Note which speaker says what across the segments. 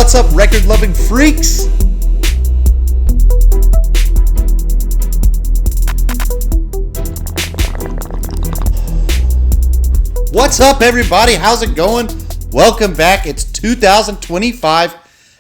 Speaker 1: What's up, record-loving freaks? What's up, everybody? How's it going? Welcome back. It's 2025.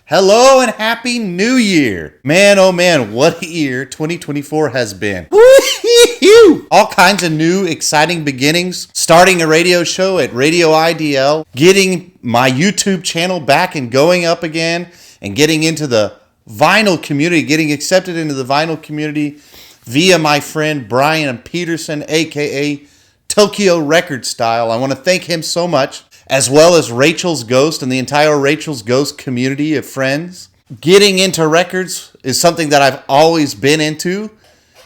Speaker 1: Hello and Happy New Year. Man, oh man, what a year 2024 has been. Woo-hoo-hoo! All kinds of new, exciting beginnings. Starting a radio show at Radio IDL. Getting my YouTube channel back and going up again. And getting into the vinyl community. Getting accepted into the vinyl community via my friend Brian Peterson, a.k.a. Tokyo Record Style. I want to thank him so much, as well as Rachel's Ghost and the entire Rachel's Ghost community of friends. Getting into records is something that I've always been into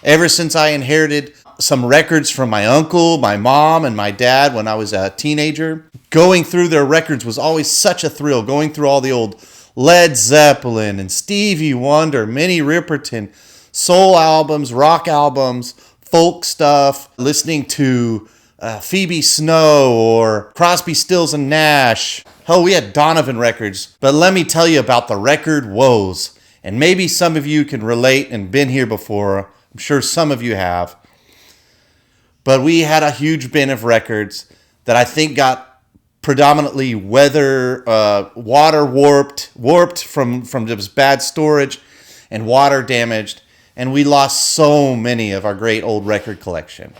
Speaker 1: ever since I inherited some records from my uncle, my mom, and my dad when I was a teenager. Going through their records was always such a thrill. Going through all the old Led Zeppelin and Stevie Wonder, Minnie Riperton, soul albums, rock albums, folk stuff, listening to Phoebe Snow or Crosby, Stills and Nash. Hell, we had Donovan records. But let me tell you about the record WOES. And maybe some of you can relate and been here before. I'm sure some of you have. But we had a huge bin of records that I think got predominantly water warped from just bad storage and water damaged. And we lost so many of our great old record collection.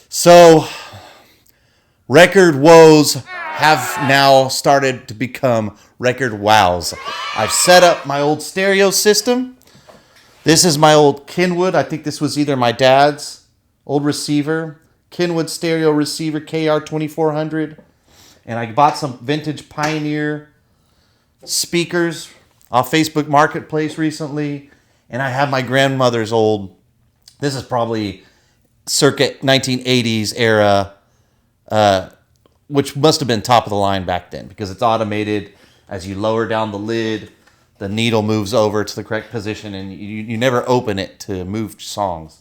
Speaker 1: So, record woes have now started to become record wows. I've set up my old stereo system. This is my old Kenwood. I think this was either my dad's old receiver. Kenwood stereo receiver, KR2400. And I bought some vintage Pioneer speakers off Facebook Marketplace recently. And I have my grandmother's old, this is probably circa 1980s era, which must have been top of the line back then because it's automated. As you lower down the lid, the needle moves over to the correct position and you never open it to move songs.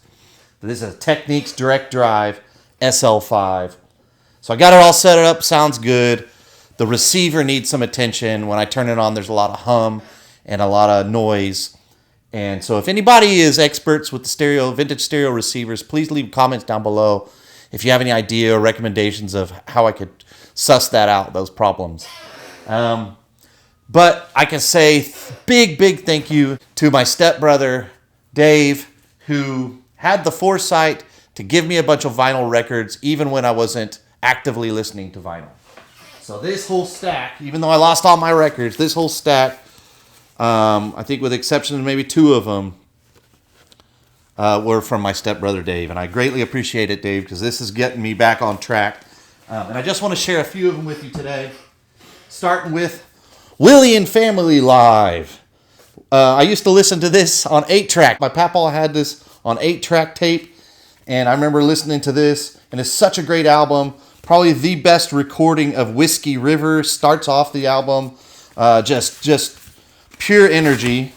Speaker 1: But this is a Technics Direct Drive SL5. So I got it all set up, sounds good. The receiver needs some attention. When I turn it on, there's a lot of hum and a lot of noise. And so if anybody is experts with the vintage stereo receivers, please leave comments down below if you have any idea or recommendations of how I could suss that out, those problems. But I can say big thank you to my stepbrother, Dave, who had the foresight to give me a bunch of vinyl records even when I wasn't actively listening to vinyl. So this whole stack, even though I lost all my records, this whole stack, I think with the exception of maybe two of them, were from my stepbrother Dave. And I greatly appreciate it, Dave, because this is getting me back on track. And I just want to share a few of them with you today. Starting with Willie and Family Live. I used to listen to this on 8-track. My papa had this on 8-track tape. And I remember listening to this. And it's such a great album. Probably the best recording of Whiskey River. Starts off the album. Just pure energy.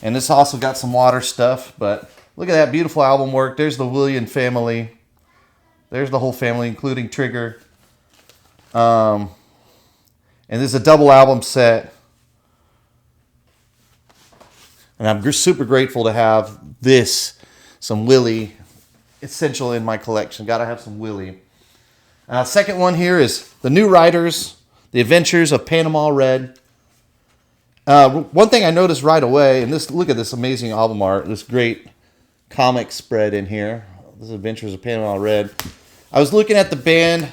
Speaker 1: And this also got some water stuff, but look at that beautiful album work. There's the William family. There's the whole family, including Trigger. And this is a double album set. And I'm super grateful to have this, some Willie, essential in my collection. Got to have some Willie. Second one here is The New Riders, The Adventures of Panama Red. One thing I noticed right away, and look at this amazing album art, this great comic spread in here. This is Adventures of Panama Red. I was looking at the band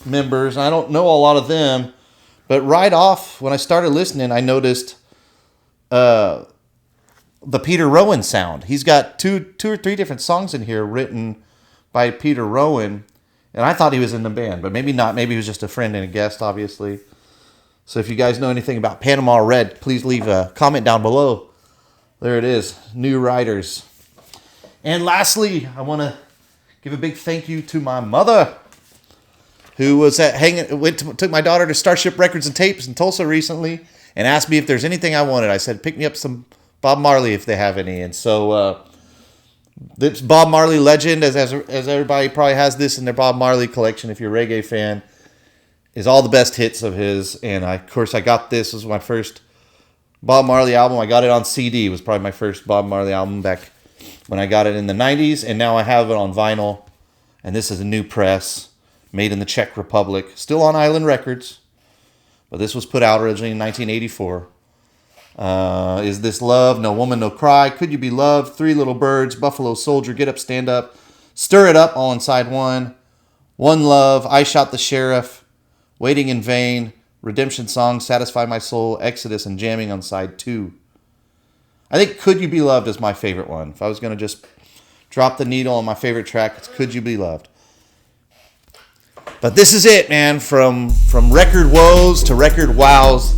Speaker 1: members, and I don't know a lot of them, but right off when I started listening, I noticed the Peter Rowan sound. He's got two or three different songs in here written by Peter Rowan, and I thought he was in the band, but maybe not. Maybe he was just a friend and a guest, obviously. So if you guys know anything about Panama Red, please leave a comment down below. There it is, New Riders. And lastly, I want to give a big thank you to my mother, who was took my daughter to Starship Records and Tapes in Tulsa recently and asked me if there's anything I wanted. I said, pick me up some Bob Marley if they have any. And so this Bob Marley legend, as everybody probably has this in their Bob Marley collection if you're a reggae fan, is all the best hits of his. And of course I got this. This was my first Bob Marley album. I got it on CD. It was probably my first Bob Marley album back when I got it in the 90s. And now I have it on vinyl. And this is a new press made in the Czech Republic. Still on Island Records. But this was put out originally in 1984. Is This Love? No Woman, No Cry. Could You Be Loved? Three Little Birds. Buffalo Soldier. Get Up, Stand Up. Stir It Up, all inside one. One Love. I Shot the Sheriff. Waiting in Vain. Redemption Song, Satisfy My Soul, Exodus, and Jamming on side 2. I think Could You Be Loved is my favorite one. If I was going to just drop the needle on my favorite track, it's Could You Be Loved. But this is it, man. From record woes to record wows.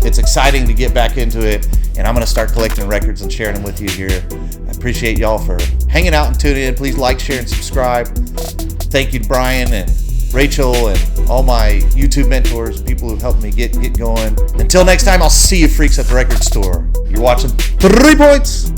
Speaker 1: It's exciting to get back into it, and I'm going to start collecting records and sharing them with you here. I appreciate y'all for hanging out and tuning in. Please like, share, and subscribe. Thank you to Brian and Rachel and all my YouTube mentors, people who've helped me get going. Until next time, I'll see you freaks at the record store. You're watching 3 Points.